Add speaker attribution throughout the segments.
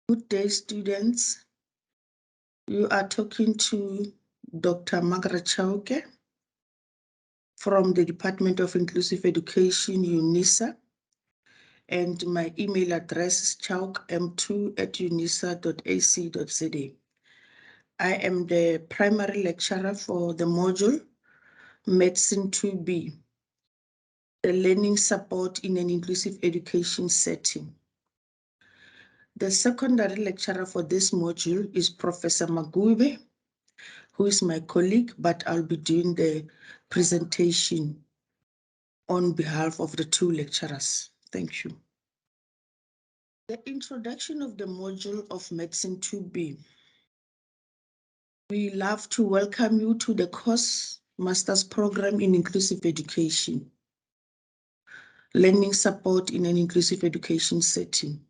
Speaker 1: Good day, students. You are talking to Dr. M Chauke from the Department of Inclusive Education, UNISA, and my email address is chaukem2@unisa.ac.za. I am the primary lecturer for the module MEDSN2B, the learning support in an inclusive education setting. The secondary lecturer for this module is Professor Magube, who is my colleague, but I'll be doing the presentation on behalf of the two lecturers. Thank you. The introduction of the module of MEDSN2B. We love to welcome you to the course Master's Program in Inclusive Education, Learning Support in an Inclusive Education Setting.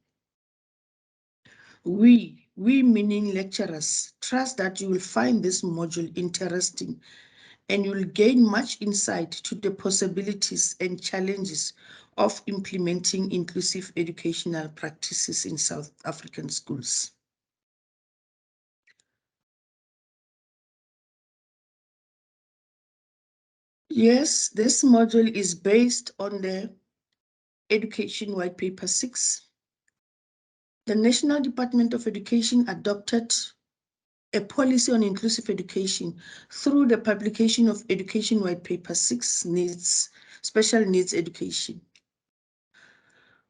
Speaker 1: We meaning lecturers, trust that you will find this module interesting and you'll gain much insight to the possibilities and challenges of implementing inclusive educational practices in South African schools. Yes, this module is based on the Education White Paper 6. The National Department of Education adopted a policy on inclusive education through the publication of Education White Paper 6 Special Needs Education,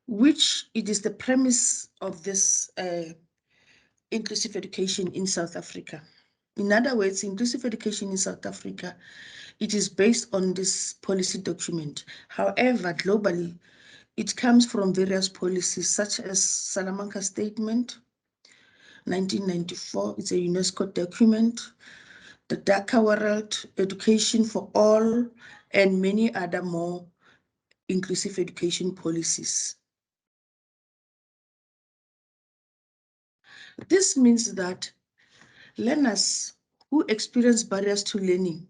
Speaker 1: which it is the premise of this inclusive education in South Africa. In other words, inclusive education in South Africa, it is based on this policy document. However, globally, it comes from various policies such as Salamanca Statement, 1994, it's a UNESCO document, the Dhaka World Education for All, and many other more inclusive education policies. This means that learners who experience barriers to learning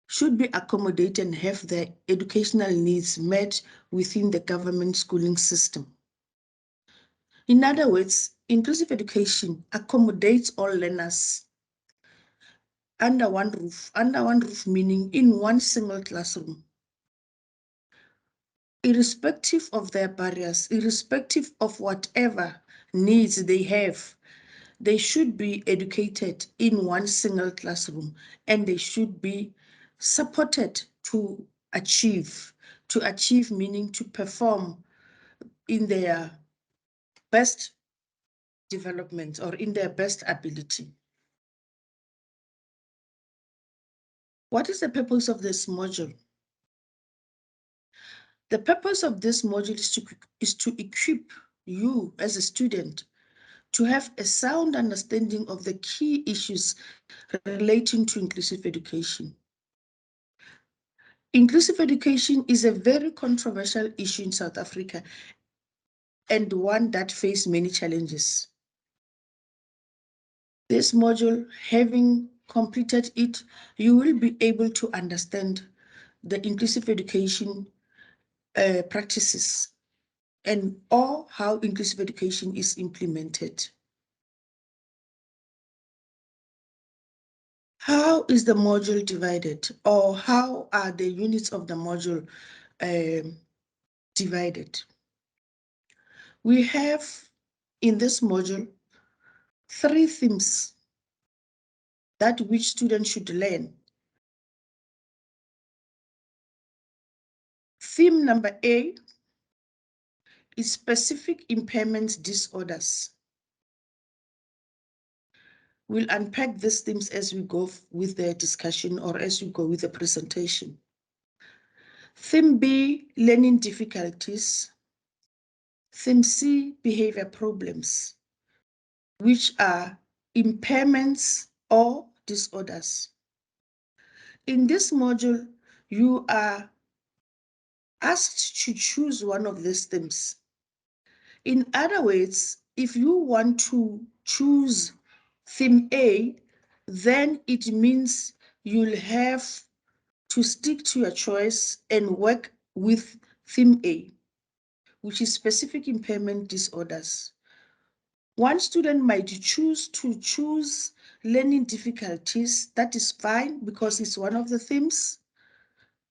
Speaker 1: should be accommodated and have their educational needs met within the government schooling system. In other words, inclusive education accommodates all learners under one roof meaning in one single classroom. Irrespective of their barriers, irrespective of whatever needs they have, they should be educated in one single classroom and they should be supported to achieve meaning to perform in their best development or in their best ability. What is the purpose of this module? The purpose of this module is to equip you as a student to have a sound understanding of the key issues relating to inclusive education. Inclusive education is a very controversial issue in South Africa and one that faces many challenges. This module, having completed it, you will be able to understand the inclusive education practices and or how inclusive education is implemented. How is the module divided, or how are the units of the module divided? We have in this module 3 themes that which students should learn. Theme number A is specific impairment disorders. We'll unpack these themes as we go with the discussion or as we go with the presentation. Theme B, learning difficulties. Theme C, behavior problems, which are impairments or disorders. In this module, you are asked to choose one of these themes. In other words, if you want to choose theme A, then it means you'll have to stick to your choice and work with theme A, which is specific impairment disorders. One student might choose learning difficulties. That is fine because it's one of the themes.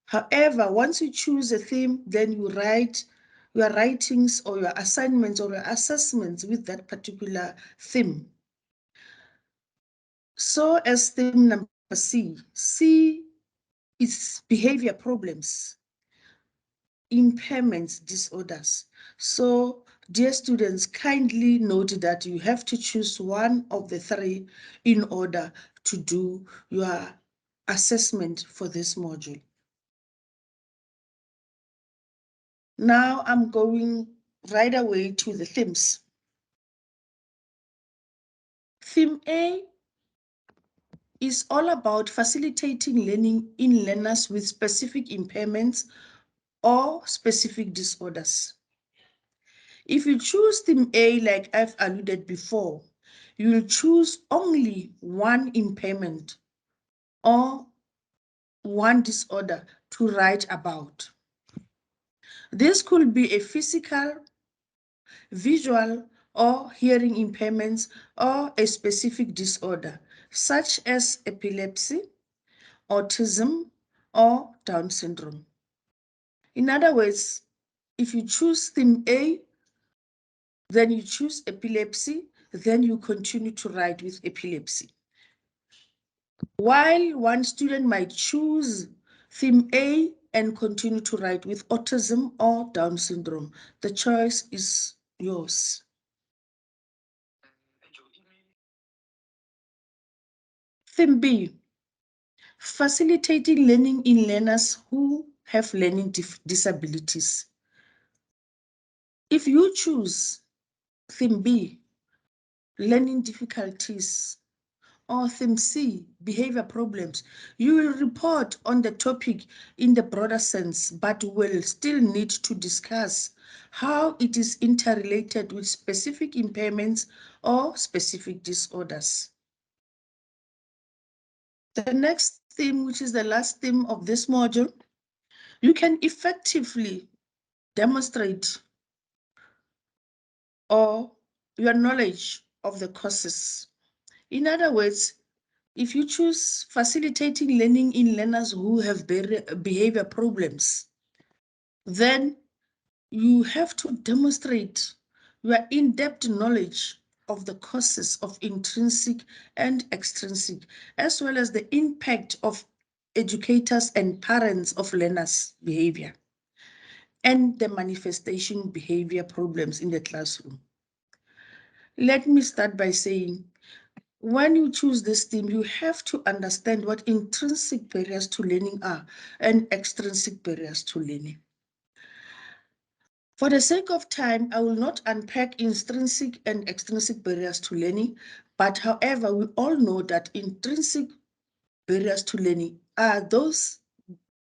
Speaker 1: However, once you choose a theme, then you write your writings or your assignments or your assessments with that particular theme. So as theme number C, C is behavior problems, impairments, disorders. So dear students, kindly note that you have to choose one of the three in order to do your assessment for this module. Now I'm going right away to the themes. Theme A is all about facilitating learning in learners with specific impairments or specific disorders. If you choose theme A, like I've alluded before, you will choose only one impairment or one disorder to write about. This could be a physical, visual, or hearing impairments or a specific disorder, such as epilepsy, autism, or Down syndrome. In other words, if you choose theme A, then you choose epilepsy, then you continue to write with epilepsy. While one student might choose theme A and continue to write with autism or Down syndrome, the choice is yours. Theme B, facilitating learning in learners who have learning disabilities. If you choose theme B, learning difficulties, or theme C, behavior problems, you will report on the topic in the broader sense, but will still need to discuss how it is interrelated with specific impairments or specific disorders. The next theme, which is the last theme of this module, you can effectively demonstrate or your knowledge of the causes. In other words, if you choose facilitating learning in learners who have behavior problems, then you have to demonstrate your in-depth knowledge of the causes of intrinsic and extrinsic, as well as the impact of educators and parents of learners' behavior and the manifestation behavior problems in the classroom. Let me start by saying, when you choose this theme, you have to understand what intrinsic barriers to learning are and extrinsic barriers to learning. For the sake of time, I will not unpack intrinsic and extrinsic barriers to learning, but however, we all know that intrinsic barriers to learning are those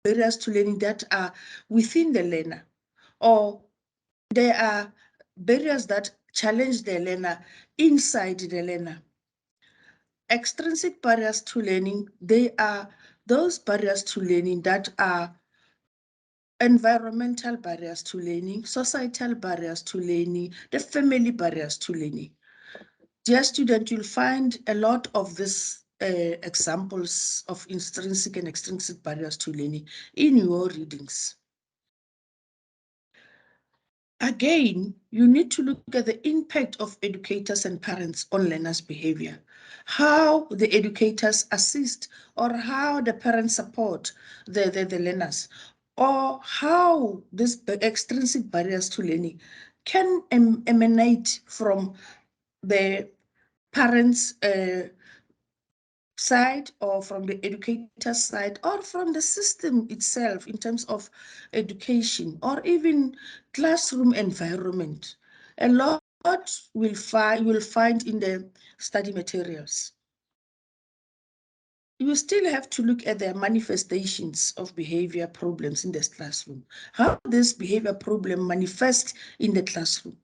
Speaker 1: barriers to learning that are within the learner, or they are barriers that challenge the learner inside the learner. Extrinsic barriers to learning, they are those barriers to learning that are environmental barriers to learning, societal barriers to learning, the family barriers to learning. Dear student, you'll find a lot of these examples of intrinsic and extrinsic barriers to learning in your readings. Again, you need to look at the impact of educators and parents on learners' behavior, how the educators assist or how the parents support the learners, or how these extrinsic barriers to learning can emanate from the parents' side or from the educator's side or from the system itself in terms of education or even classroom environment. A lot will find in the study materials. You still have to look at the manifestations of behavior problems in this classroom, how this behavior problem manifests in the classroom.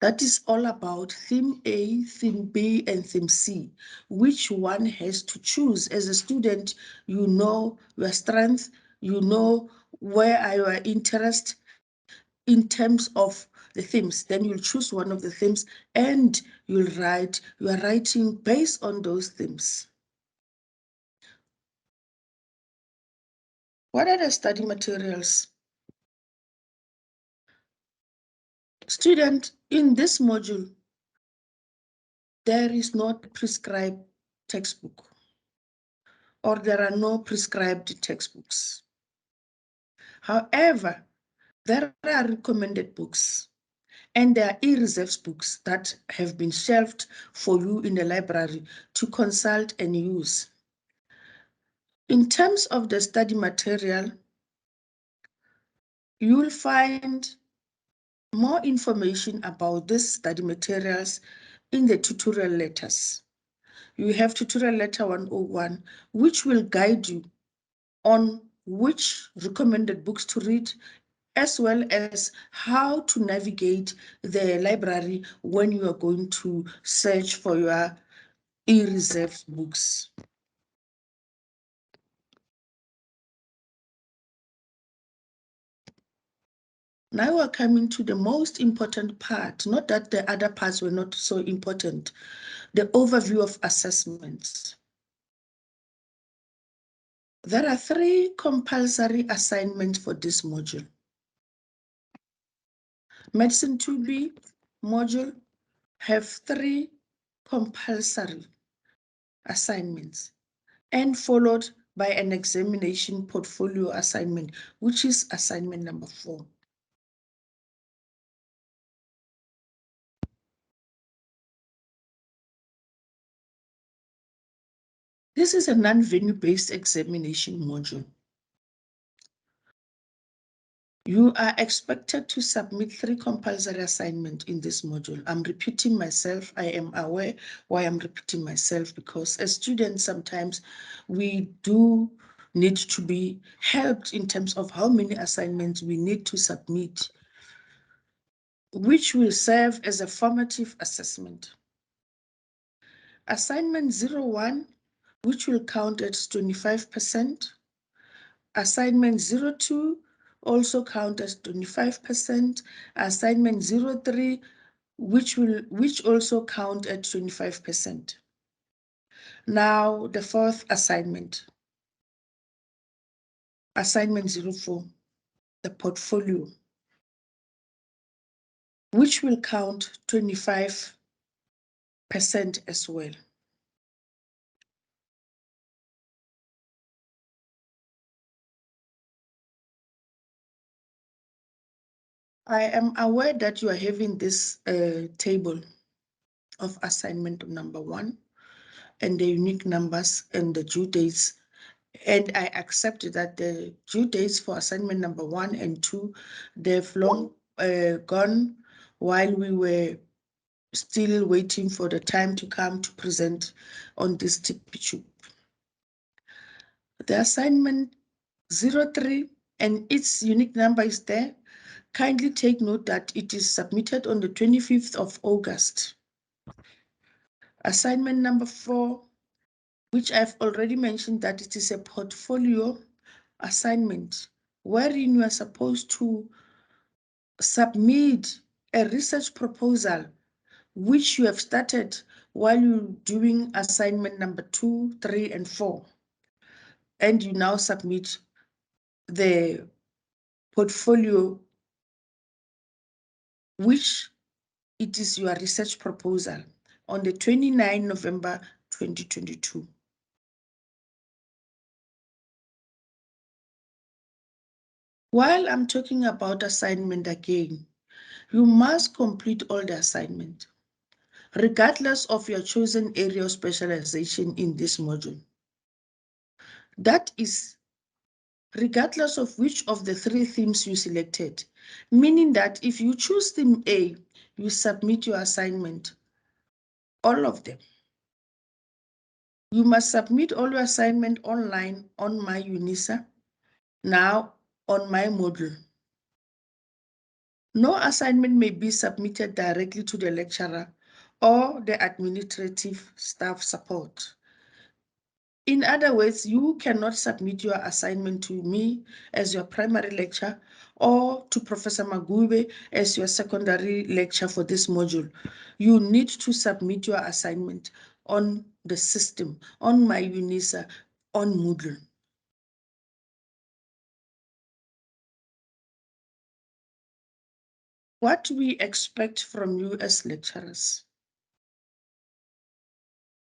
Speaker 1: That is all about theme A, theme B, and theme C. Which one has to choose? As a student, you know your strength, you know where are your interests, in terms of the themes. Then you'll choose one of the themes and you are writing based on those themes. What are the study materials? Student, in this module, there is not prescribed textbook, or there are no prescribed textbooks. However, there are recommended books and there are e-reserved books that have been shelved for you in the library to consult and use. In terms of the study material, you'll find more information about these study materials in the tutorial letters. You have tutorial letter 101, which will guide you on which recommended books to read, as well as how to navigate the library when you are going to search for your e-reserved books. Now we're coming to the most important part, not that the other parts were not so important, the overview of assessments. There are 3 compulsory assignments for this module. MEDSN2B module have 3 compulsory assignments and followed by an examination portfolio assignment, which is assignment number 4. This is a non-venue based examination module. You are expected to submit 3 compulsory assignments in this module. I'm repeating myself. I am aware why I'm repeating myself, because as students, sometimes we do need to be helped in terms of how many assignments we need to submit, which will serve as a formative assessment. Assignment 01, which will count at 25%. Assignment 02 also count as 25%. Assignment 03, which also count at 25%. Now the 4th assignment, assignment 04, the portfolio, which will count 25% as well. I am aware that you are having this table of assignment number 1 and the unique numbers and the due dates. And I accept that the due dates for assignment number 1 and 2, they've long gone while we were still waiting for the time to come to present on this TP. The assignment 03 and its unique number is there. Kindly take note that it is submitted on the 25th of August. Assignment number 4, which I've already mentioned that it is a portfolio assignment, wherein you are supposed to submit a research proposal, which you have started while you're doing assignment number 2, 3, and 4. And you now submit the portfolio, which it is your research proposal, on the 29th November 2022. While I'm talking about assignment again, you must complete all the assignment, regardless of your chosen area of specialization in this module. That is, regardless of which of the 3 themes you selected, meaning that if you choose theme A, you submit your assignment, all of them. You must submit all your assignment online on my UNISA, now on my module. No assignment may be submitted directly to the lecturer or the administrative staff support. In other words, you cannot submit your assignment to me as your primary lecturer or to Professor Magube as your secondary lecturer for this module. You need to submit your assignment on the system, on my UNISA, on Moodle. What we expect from you as lecturers.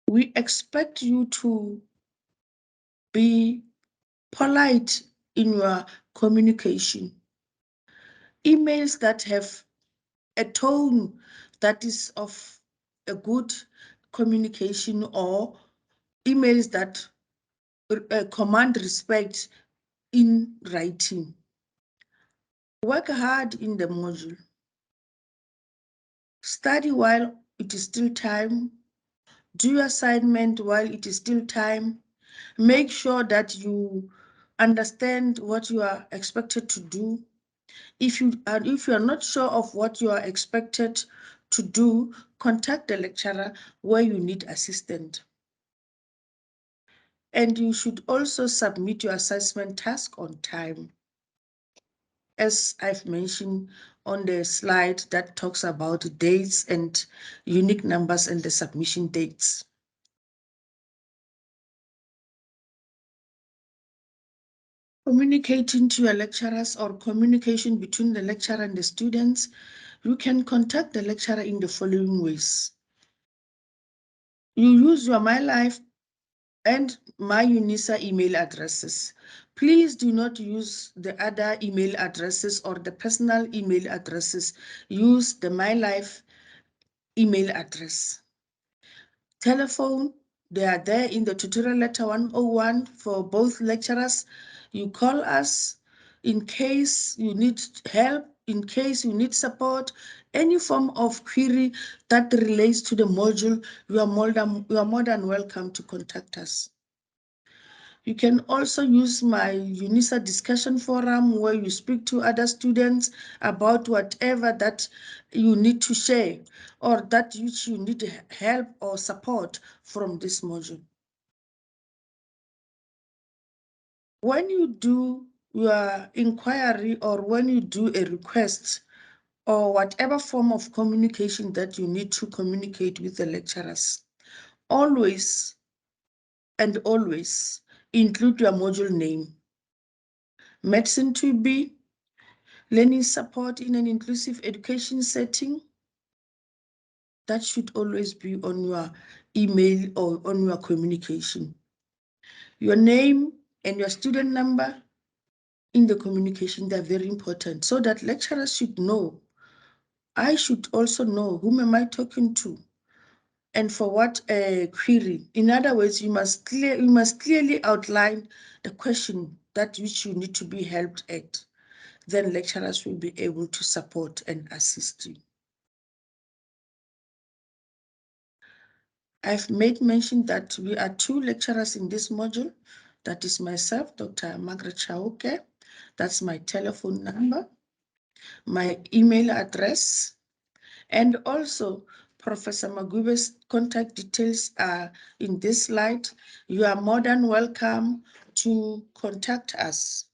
Speaker 1: We expect you to be polite in your communication. Emails that have a tone that is of a good communication, or emails that command respect in writing. Work hard in the module. Study while it is still time. Do your assignment while it is still time. Make sure that you understand what you are expected to do. If you are not sure of what you are expected to do, contact the lecturer where you need assistance. And you should also submit your assessment task on time. As I've mentioned on the slide that talks about dates and unique numbers and the submission dates. Communicating to your lecturers or communication between the lecturer and the students, you can contact the lecturer in the following ways. You use your My Life and my UNISA email addresses. Please do not use the other email addresses or the personal email addresses. Use the My Life email address. Telephone, they are there in the tutorial letter 101 for both lecturers. You call us in case you need help, in case you need support, any form of query that relates to the module, you are more than welcome to contact us. You can also use my UNISA discussion forum where you speak to other students about whatever that you need to share or that which you need help or support from this module. When you do your inquiry or when you do a request or whatever form of communication that you need to communicate with the lecturers, always and always include your module name. MEDSN2B, learning support in an inclusive education setting. That should always be on your email or on your communication. Your name and your student number in the communication, they're very important so that lecturers should know. I should also know whom am I talking to and for what query. In other words, you must clearly outline the question that which you need to be helped at. Then lecturers will be able to support and assist you. I've made mention that we are 2 lecturers in this module. That is myself, Dr. M Chauke. That's my telephone number, my email address, and also Professor Magube's contact details are in this slide. You are more than welcome to contact us.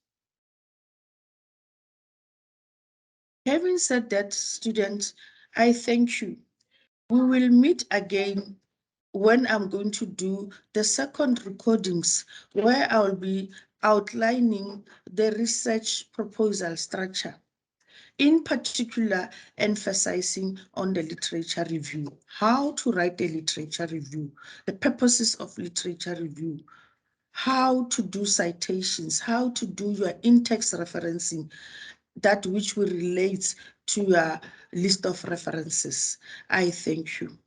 Speaker 1: Having said that, students, I thank you. We will meet again when I'm going to do the second recordings where I'll be outlining the research proposal structure, in particular emphasizing on the literature review, how to write a literature review, the purposes of literature review, how to do citations, how to do your in-text referencing, that which will relate to your list of references. I thank you.